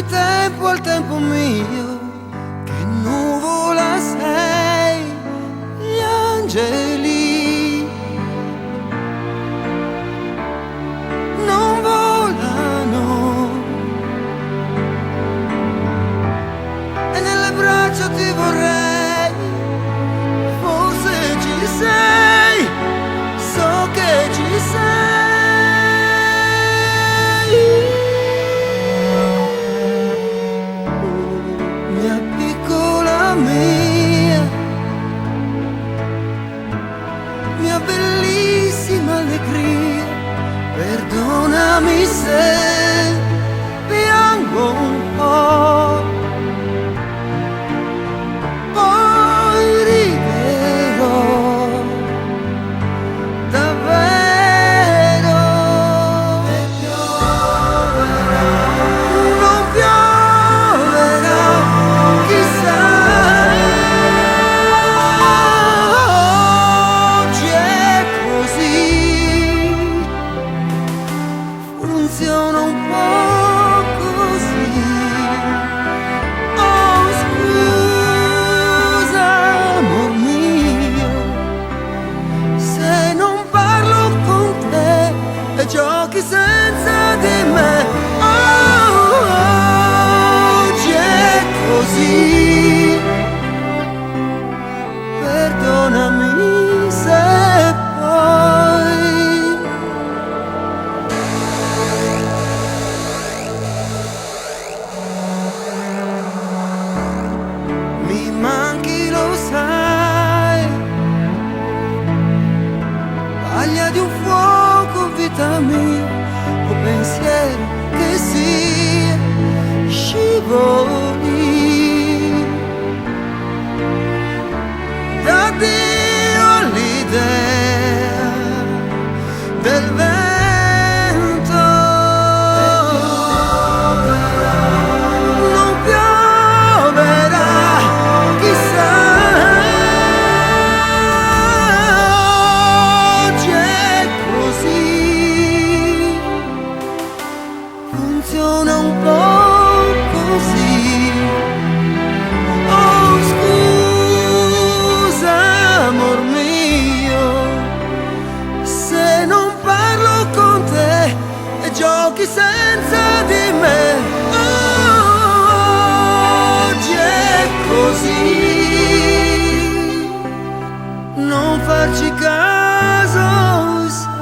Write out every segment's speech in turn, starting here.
tempo al tempo mio, che nuvola sei, gli angeli non volano e nelle braccia ti vorrei, forse ci sei, so che ci sei. Mia bellissima allegria, perdonami se piango un po', poi riderò davvero. E pioverà, non pioverà, chissà. Funziona un po' così. Oh, scusa, amor mio, se non parlo con te e giochi senza di me. Oh, oggi è così. Perdonami se poi mi manchi, lo sai, paglia di un fuoco, vita mia, o pensiero che sia, scivoli da Dio all'idea del vento. Funziona un po' così. Oh, scusa, amor mio, se non parlo con te e giochi senza di me. Oh, oggi è così. Non farci caso, sai.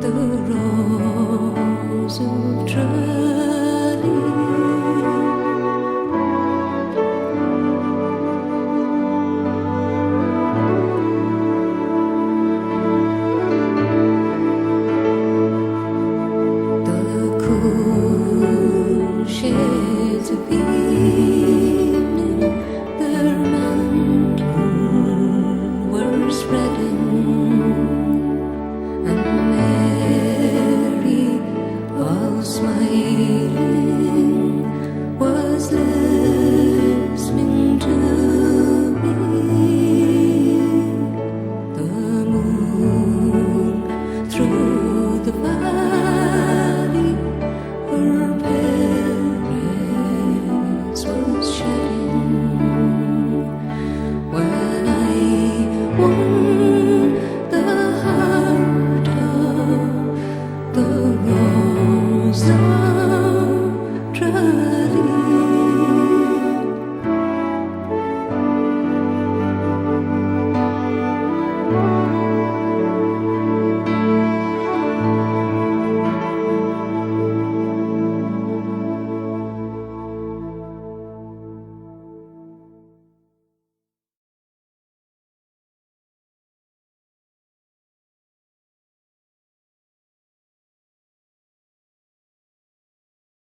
the rose of Tralee. The cool shades of evening, the mountain were spreading, and Mary, all smiling, was listening to me. The moon through the valley